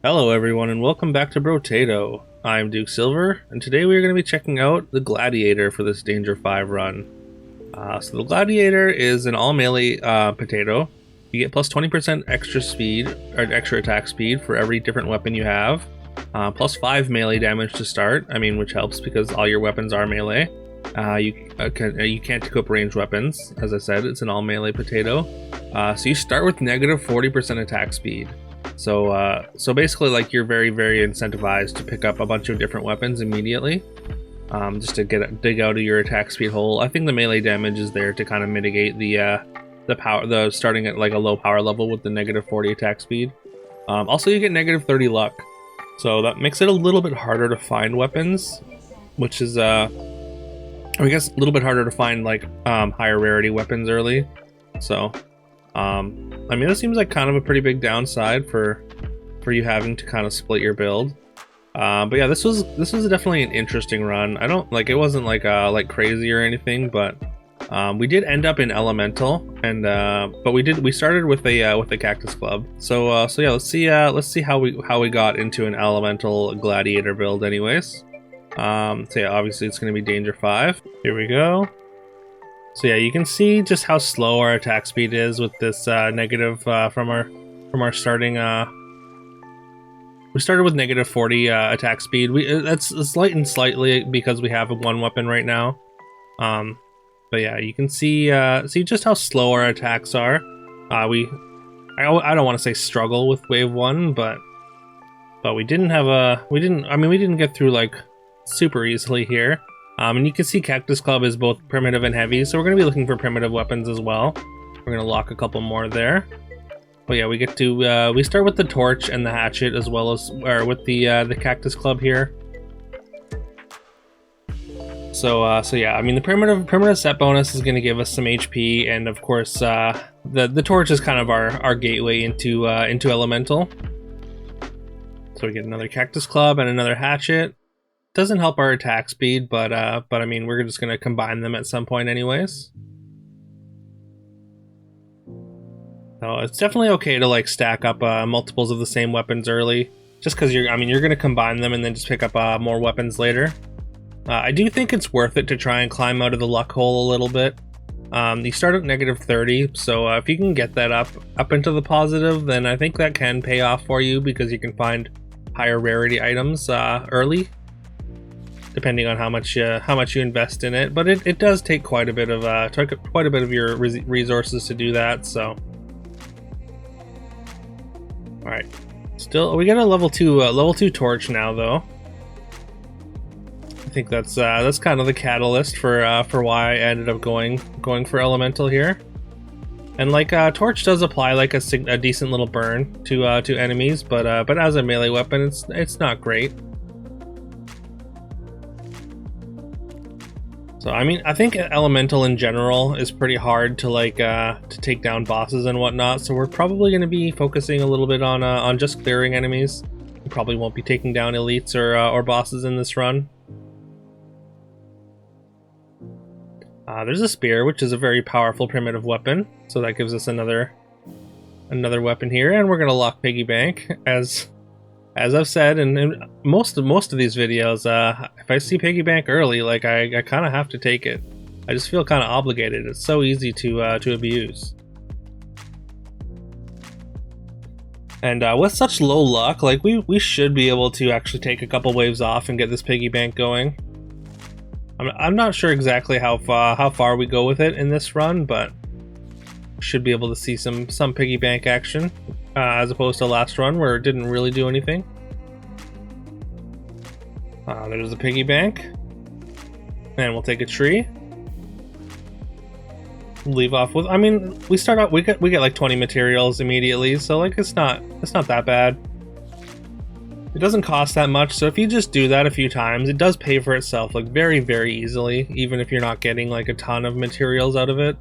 Hello everyone and welcome back to Brotato. I'm Duke Silver and today we are going to be checking out the Gladiator for this Danger 5 run. So the Gladiator is an all melee potato. You get plus 20% extra speed or extra attack speed for every different weapon you have. Plus 5 melee damage to start, which helps because all your weapons are melee. You can't equip ranged weapons. As I said, it's an all melee potato. So you start with negative 40% attack speed. So basically, like, you're very incentivized to pick up a bunch of different weapons immediately, just to dig out of your attack speed hole. I think the melee damage is there to kind of mitigate the starting at like a low power level with the negative 40 attack speed. Also, you get negative 30 luck, so that makes it a little bit harder to find weapons, which is I guess a little bit harder to find like higher rarity weapons early. So this seems like kind of a pretty big downside for you having to kind of split your build. But yeah, this was definitely an interesting run. It wasn't like crazy or anything, but we did end up in elemental, and but we started with a cactus club. So yeah, let's see how we got into an elemental gladiator build anyways. So yeah, obviously it's going to be danger 5. Here we go. So yeah, you can see just how slow our attack speed is with this negative from our starting. We started with negative 40 attack speed. That's slightly because we have one weapon right now. But yeah, you can see just how slow our attacks are. I don't want to say struggle with wave 1, but we didn't get through like super easily here. And you can see Cactus Club is both primitive and heavy, so we're going to be looking for primitive weapons as well. We're going to lock a couple more there. But yeah, we get to we start with the torch and the hatchet as well as with the Cactus Club here. So yeah, the primitive set bonus is going to give us some HP, and of course the torch is kind of our gateway into elemental. So we get another Cactus Club and another hatchet. Doesn't help our attack speed, but we're just gonna combine them at some point anyways. So it's definitely okay to like stack up multiples of the same weapons early, just because you're gonna combine them and then just pick up more weapons later. I do think it's worth it to try and climb out of the luck hole a little bit. You start at negative 30, so if you can get that up into the positive, then I think that can pay off for you because you can find higher rarity items early, depending on how much you invest in it. But it does take quite a bit of your resources to do that. So, all right, still we get a level 2 torch now though. I think that's kind of the catalyst for why I ended up going for elemental here. And like torch does apply like a decent little burn to enemies, but as a melee weapon, it's not great. So I think elemental in general is pretty hard to take down bosses and whatnot. So we're probably going to be focusing a little bit on just clearing enemies. We probably won't be taking down elites or bosses in this run. There's a spear, which is a very powerful primitive weapon. So that gives us another weapon here, and we're going to lock Piggy Bank as I've said in most of these videos. If I see Piggy Bank early, like I kind of have to take it. I just feel kind of obligated. It's so easy to abuse. And with such low luck, like we should be able to actually take a couple waves off and get this Piggy Bank going. I'm not sure exactly how far we go with it in this run, but should be able to see some Piggy Bank action. As opposed to last run where it didn't really do anything. There's the Piggy Bank. And we'll take a tree. Leave off with, we start out, we get like 20 materials immediately, so like it's not that bad. It doesn't cost that much, so if you just do that a few times, it does pay for itself like very easily, even if you're not getting like a ton of materials out of it.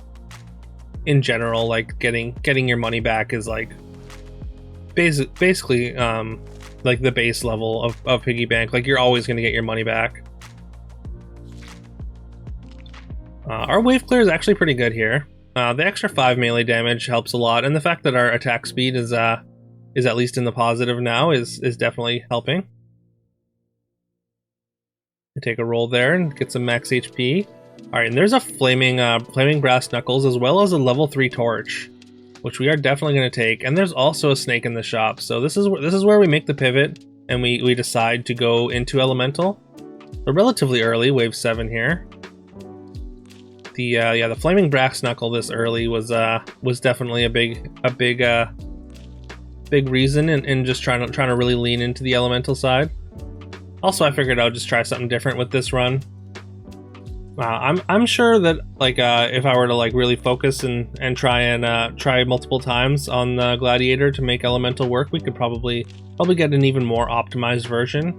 In general, like getting your money back is like basically like the base level of Piggy Bank. Like you're always going to get your money back. Our wave clear is actually pretty good here. The extra 5 melee damage helps a lot, and the fact that our attack speed is is at least in the positive now is definitely helping. Take a roll there and get some max HP. Alright, and there's a flaming brass knuckles as well as a level 3 torch, which we are definitely going to take. And there's also a snake in the shop, so this is where we make the pivot and we decide to go into elemental. So relatively early, wave 7 here. The flaming brass knuckle this early was definitely a big reason in just trying to really lean into the elemental side. Also, I figured I would just try something different with this run. I'm sure that if I were to really focus and try multiple times on the Gladiator to make elemental work, we could probably get an even more optimized version,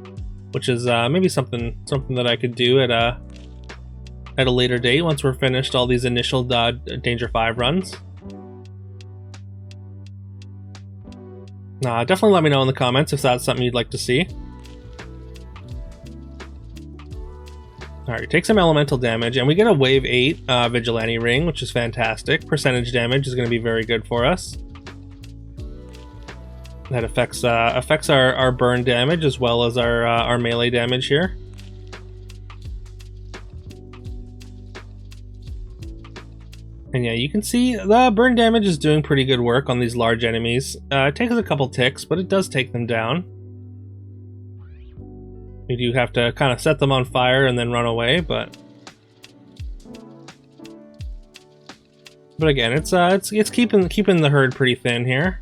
which is maybe something that I could do at a later date once we're finished all these initial Danger 5 runs. Definitely let me know in the comments if that's something you'd like to see. Alright, take some elemental damage, and we get a wave 8 Vigilante Ring, which is fantastic. Percentage damage is going to be very good for us. That affects our burn damage as well as our melee damage here. And yeah, you can see the burn damage is doing pretty good work on these large enemies. It takes a couple ticks, but it does take them down. You do have to kind of set them on fire and then run away, but again, it's keeping the herd pretty thin here.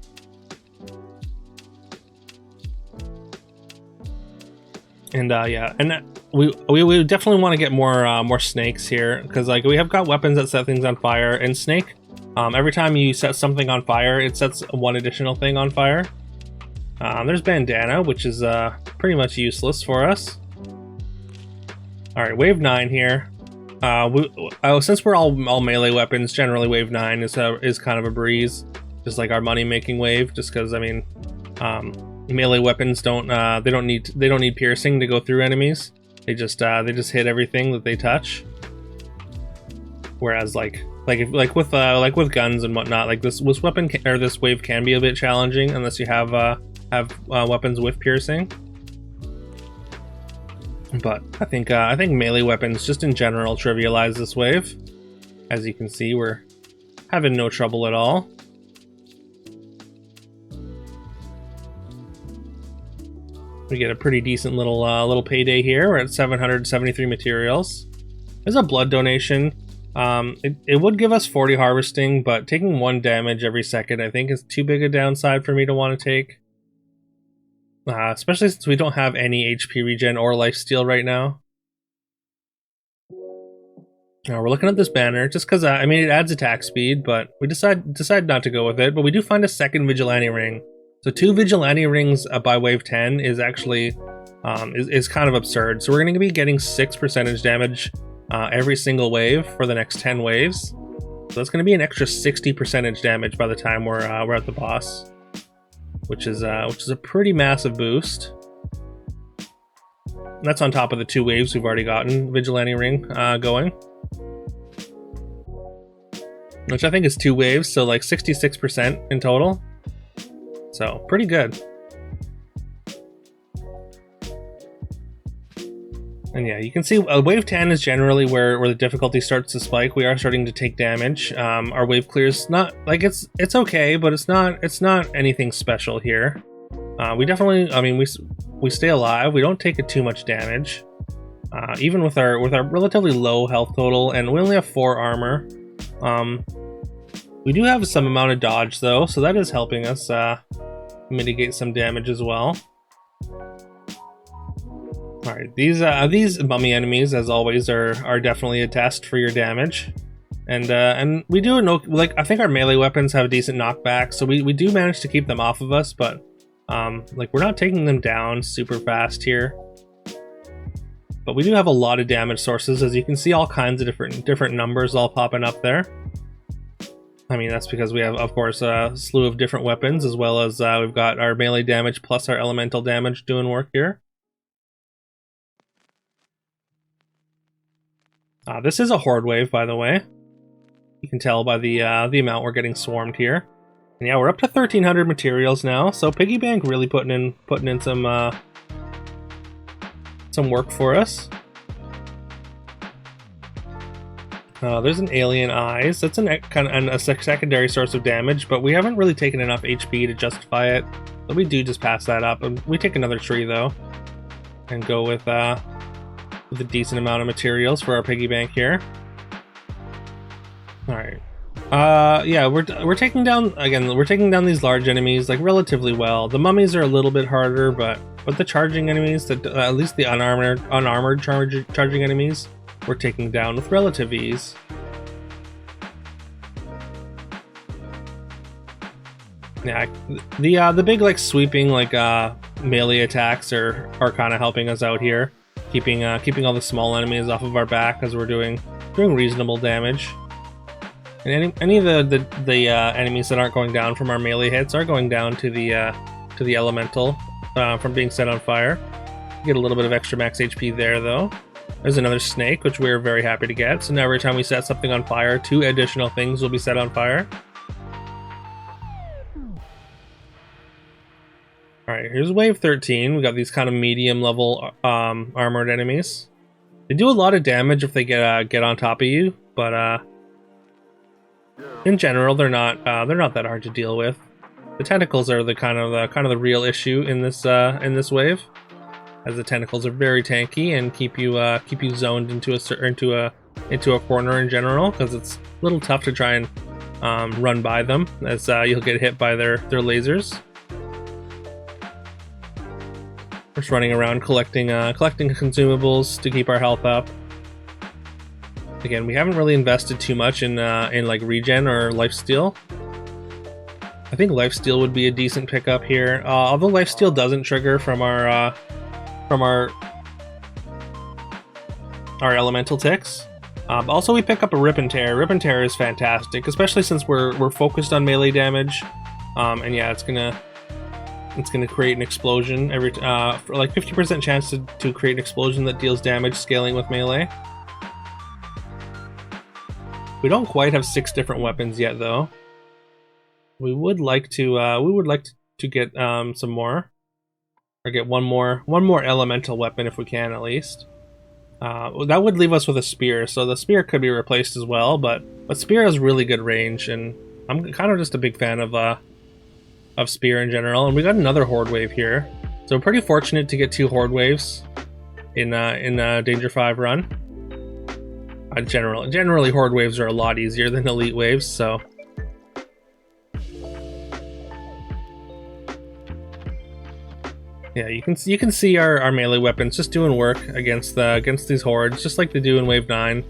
And yeah, and we definitely want to get more snakes here, because we have got weapons that set things on fire, and snake, every time you set something on fire, it sets one additional thing on fire. There's bandana, which is pretty much useless for us. Alright, wave 9 here. Since we're all melee weapons, generally wave 9 is kind of a breeze, just like our money making wave. Just because melee weapons don't need piercing to go through enemies. They just hit everything that they touch. Whereas with guns and whatnot, this weapon or this wave can be a bit challenging unless you have weapons with piercing. But I think melee weapons just in general trivialize this wave. As you can see, we're having no trouble at all. We get a pretty decent little payday here. We're at 773 materials. There's a blood donation. It would give us 40 harvesting, but taking 1 damage every second I think is too big a downside for me to want to take. Especially since we don't have any HP regen or lifesteal right now. Now we're looking at this banner just because it adds attack speed, but we decide not to go with it. But we do find a second Vigilante Ring. So 2 Vigilante Rings by wave 10 is actually is kind of absurd. So we're going to be getting 6% damage every single wave for the next 10 waves. So that's going to be an extra 60% damage by the time we're at the boss, which is a pretty massive boost. And that's on top of the 2 waves we've already gotten Vigilante Ring going, which I think is 2 waves, so 66% in total. So pretty good. And yeah, you can see wave 10 is generally where the difficulty starts to spike. We are starting to take damage. Our wave clear's not it's okay, but it's not anything special here. We definitely, we stay alive. We don't take too much damage, even with our relatively low health total, and we only have 4 armor. We do have some amount of dodge though, so that is helping us mitigate some damage as well. Alright, these mummy enemies, as always, are definitely a test for your damage. And we do know, I think our melee weapons have a decent knockback, so we do manage to keep them off of us, but we're not taking them down super fast here. But we do have a lot of damage sources, as you can see all kinds of different numbers all popping up there. That's because we have, of course, a slew of different weapons, as well as we've got our melee damage plus our elemental damage doing work here. This is a horde wave, by the way. You can tell by the amount we're getting swarmed here. And yeah, we're up to 1,300 materials now, so Piggy Bank really putting in some work for us. There's an alien eyes. That's a secondary source of damage, but we haven't really taken enough HP to justify it. So we do just pass that up, and we take another tree though, and go with a decent amount of materials for our piggy bank here. All right. Yeah, we're taking down again. We're taking down these large enemies like relatively well. The mummies are a little bit harder, but the charging enemies, at least the unarmored charging enemies, we're taking down with relative ease. Yeah, the big like sweeping like melee attacks are kind of helping us out here, keeping all the small enemies off of our back as we're doing reasonable damage. And any of the enemies that aren't going down from our melee hits are going down to the elemental from being set on fire. Get a little bit of extra max HP there though. There's another snake, which we're very happy to get. So now every time we set something on fire, 2 additional things will be set on fire. Alright, here's wave 13. We got these kind of medium level armored enemies. They do a lot of damage if they get on top of you, but in general they're not that hard to deal with. The tentacles are the kind of the real issue in this wave, as the tentacles are very tanky and keep you zoned into a corner in general, because it's a little tough to try and run by them, as you'll get hit by their lasers. We're just running around collecting consumables to keep our health up. Again, we haven't really invested too much in like regen or lifesteal. I think lifesteal would be a decent pickup here, although lifesteal doesn't trigger from our elemental ticks. Also, we pick up a Rip and Tear. Rip and Tear is fantastic, especially since we're focused on melee damage. And yeah, it's gonna create an explosion every for like 50% chance to create an explosion that deals damage scaling with melee. We don't quite have 6 different weapons yet, though. We would like to get some more, or get one more elemental weapon if we can, at least. That would leave us with a spear, so the spear could be replaced as well. But spear has really good range, and I'm kind of just a big fan of spear in general. And we got another horde wave here, so we're pretty fortunate to get 2 horde waves in Danger 5 run. Generally, horde waves are a lot easier than elite waves, so. Yeah, you can see our melee weapons just doing work against these hordes, just like they do in wave 9.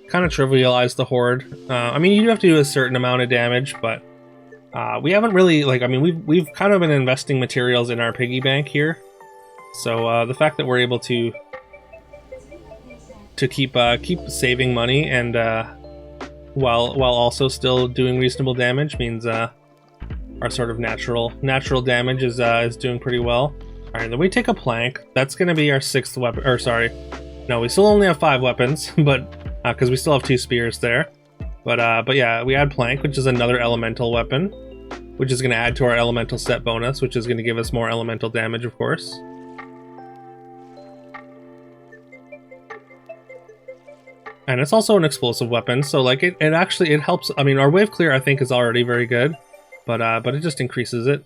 Kind of trivialize the horde. I mean, you do have to do a certain amount of damage, but we haven't really we've kind of been investing materials in our piggy bank here, so the fact that we're able to keep saving money and while also still doing reasonable damage means our sort of natural damage is doing pretty well. All right, then we take a plank. That's going to be our 6th weapon. Or sorry, no, we still only have 5 weapons, but because we still have 2 spears there. But yeah, we add plank, which is another elemental weapon, which is going to add to our elemental set bonus, which is going to give us more elemental damage, of course. And it's also an explosive weapon, so like it helps. I mean, our wave clear I think is already very good, but it just increases it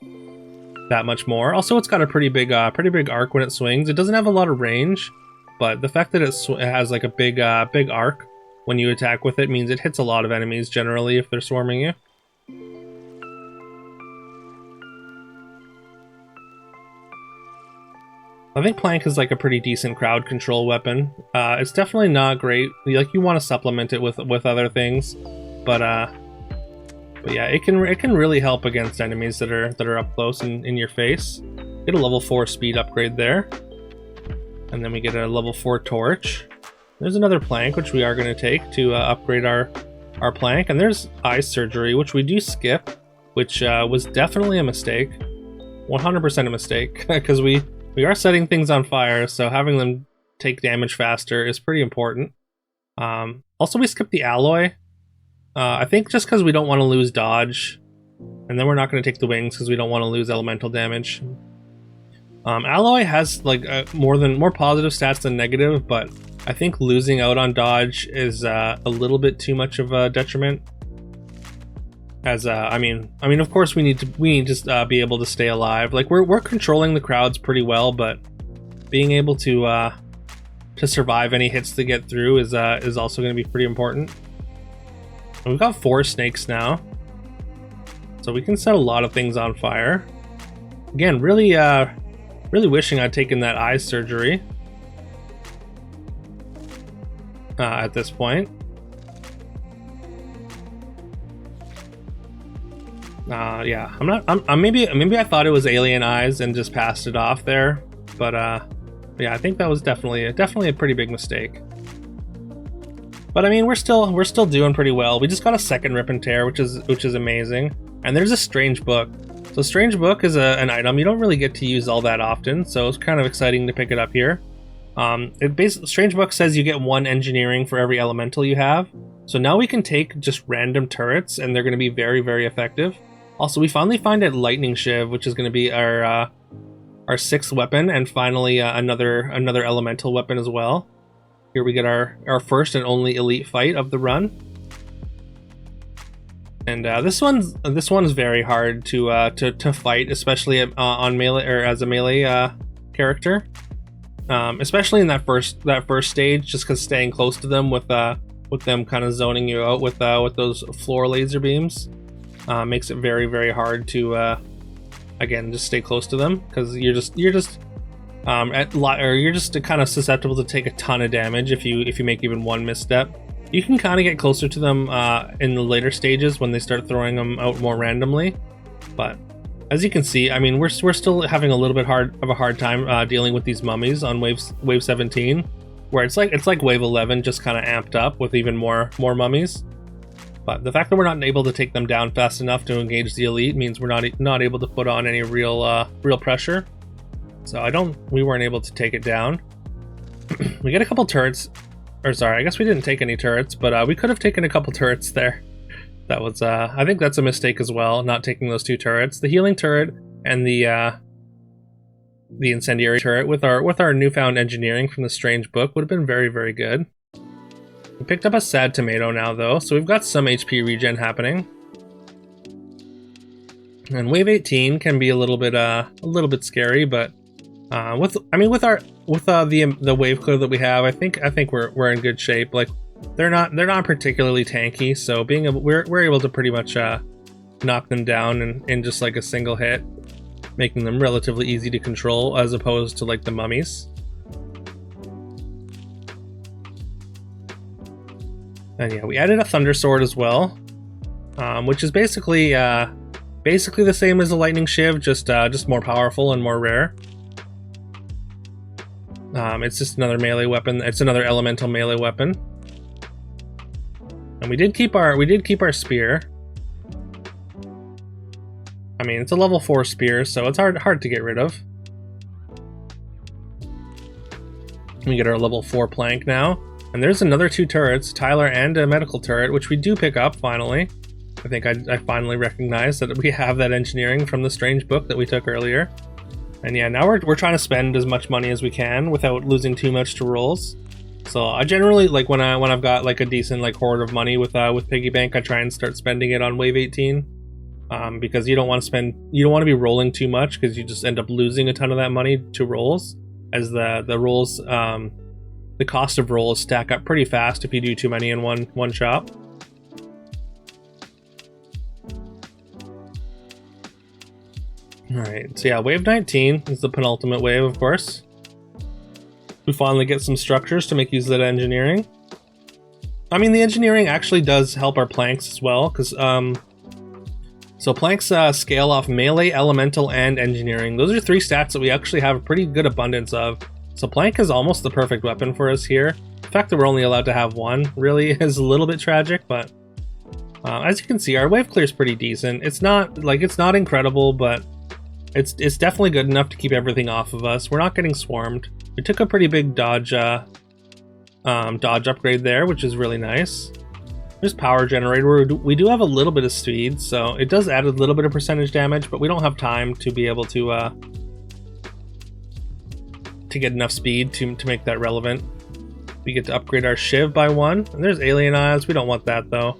that much more. Also, it's got a pretty big arc when it swings. It doesn't have a lot of range, but the fact that it has like a big arc when you attack with it means it hits a lot of enemies generally if they're swarming you. I think plank is like a pretty decent crowd control weapon. It's definitely not great. Like, you want to supplement it with other things, but yeah, it can really help against enemies that are up close and in your face. Get a level 4 speed upgrade there, and then we get a level 4 torch. There's another plank which we are going to take to upgrade our plank, and there's eye surgery, which we do skip, which was definitely a mistake, 100% a mistake, because we are setting things on fire, so having them take damage faster is pretty important. Also, we skipped the alloy. I think just because we don't want to lose dodge And then we're not going to take the wings because we don't want to lose elemental damage. Alloy has like more positive stats than negative, but I think losing out on dodge is a little bit too much of a detriment. As I mean, of course we need to be able to stay alive. Like we're controlling the crowds pretty well, but being able to survive any hits to get through is also going to be pretty important. And we've got 4 snakes now, so we can set a lot of things on fire. Again, really wishing I'd taken that eye surgery at this point. Yeah, I'm maybe I thought it was alien eyes and just passed it off there, but yeah, I think that was definitely a pretty big mistake. But I mean, we're still doing pretty well. We just got a second rip and tear, which is amazing. And there's a strange book. So strange book is an item you don't really get to use all that often, so it's kind of exciting to pick it up here. Strange book says you get 1 engineering for every elemental you have. So now we can take just random turrets, and they're going to be very, very effective. Also, we finally find a lightning shiv, which is going to be our 6th weapon, and finally another elemental weapon as well. Here we get our first and only elite fight of the run. And this one's very hard to fight, especially on melee or as a melee character, especially in that first stage, just because staying close to them with them kind of zoning you out with those floor laser beams makes it very, very hard to again just stay close to them, because you're just kind of susceptible to take a ton of damage if you make even one misstep. You can kind of get closer to them in the later stages when they start throwing them out more randomly, but as you can see, I mean, we're still having a little bit of a hard time dealing with these mummies on wave 17, where it's like wave 11 just kind of amped up with even more mummies. But the fact that we're not able to take them down fast enough to engage the elite means we're not able to put on any real pressure. So we weren't able to take it down. We get a couple turrets. Or sorry, I guess we didn't take any turrets, but we could have taken a couple turrets there. That was, I think that's a mistake as well, not taking those 2 turrets. The healing turret and the incendiary turret with our newfound engineering from the strange book would have been very, very good. We picked up a sad tomato now though, so we've got some HP regen happening. And wave 18 can be a little bit scary, but with the wave clear that we have, I think we're in good shape. Like they're not particularly tanky, so we're able to pretty much knock them down in just like a single hit, making them relatively easy to control as opposed to like the mummies. And yeah, we added a thunder sword as well, which is basically the same as a lightning shiv, just more powerful and more rare. It's just another melee weapon. It's another elemental melee weapon. And we did keep our spear. I mean, it's a level 4 spear, so it's hard to get rid of. We get our level 4 plank now. And there's another 2 turrets, Tyler and a medical turret, which we do pick up finally. I think I finally recognized that we have that engineering from the strange book that we took earlier. And yeah, now we're trying to spend as much money as we can without losing too much to rolls. So I generally, like when I've got like a decent like hoard of money with piggy bank, I try and start spending it on wave 18, because you don't want to be rolling too much, because you just end up losing a ton of that money to rolls, as the rolls the cost of rolls stack up pretty fast if you do too many in one shop. Alright, so yeah, wave 19 is the penultimate wave, of course. We finally get some structures to make use of that engineering. I mean, the engineering actually does help our planks as well, because so planks scale off melee, elemental, and engineering. Those are 3 stats that we actually have a pretty good abundance of. So plank is almost the perfect weapon for us here. The fact that we're only allowed to have 1 really is a little bit tragic, but as you can see, our wave clear is pretty decent. It's not incredible, but it's definitely good enough to keep everything off of us. We're not getting swarmed. We took a pretty big dodge upgrade there, which is really nice. There's power generator. We do have a little bit of speed, so it does add a little bit of percentage damage, but we don't have time to be able to get enough speed to make that relevant. We get to upgrade our Shiv by 1, and there's Alien Eyes. We don't want that though.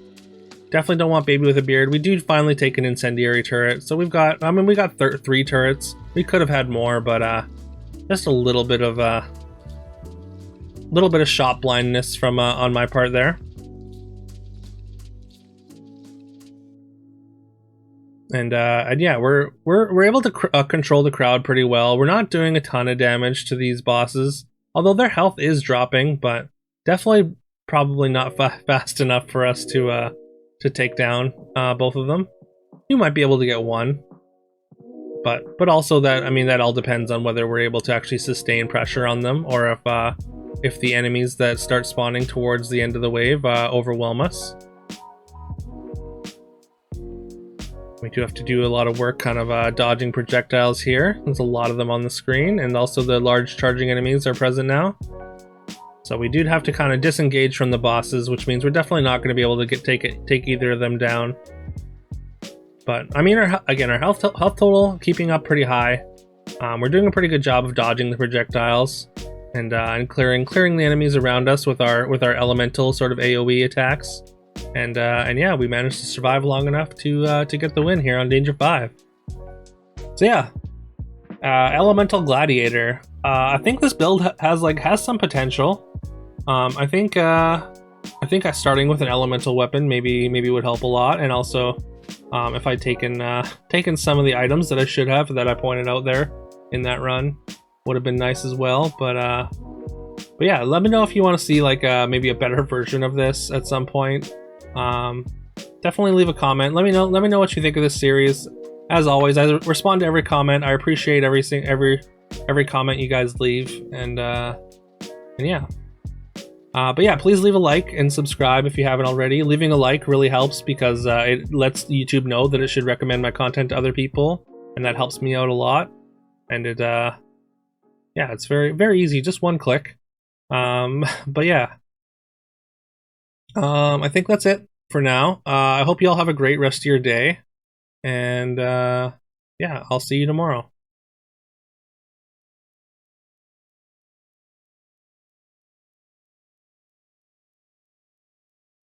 Definitely don't want Baby with a Beard. We do finally take an Incendiary turret, so we've got, I mean, we got 3 turrets. We could have had more, but just a little bit of shot blindness from on my part there. And yeah, we're able to control the crowd pretty well. We're not doing a ton of damage to these bosses, although their health is dropping, but definitely probably not fast enough for us to take down both of them. You might be able to get one, but also that, I mean, that all depends on whether we're able to actually sustain pressure on them, or if the enemies that start spawning towards the end of the wave overwhelm us. We do have to do a lot of work kind of dodging projectiles here. There's a lot of them on the screen, and also the large charging enemies are present now. So we do have to kind of disengage from the bosses, which means we're definitely not going to be able to take either of them down. But I mean, our health total keeping up pretty high. We're doing a pretty good job of dodging the projectiles and clearing the enemies around us with our elemental sort of AoE attacks. And yeah, we managed to survive long enough to get the win here on Danger 5. So yeah, Elemental Gladiator. I think this build has some potential. I think starting with an elemental weapon maybe would help a lot, and also if I'd taken some of the items that I should have that I pointed out there in that run would have been nice as well. But yeah, let me know if you want to see like maybe a better version of this at some point. Definitely leave a comment. Let me know what you think of this series. As always, I respond to every comment. I appreciate every comment you guys leave, and yeah. But yeah, please leave a like and subscribe if you haven't already. Leaving a like really helps because it lets YouTube know that it should recommend my content to other people, and that helps me out a lot. And it yeah, it's very, very easy, just one click. But yeah. I think that's it for now. I hope you all have a great rest of your day, and yeah, I'll see you tomorrow.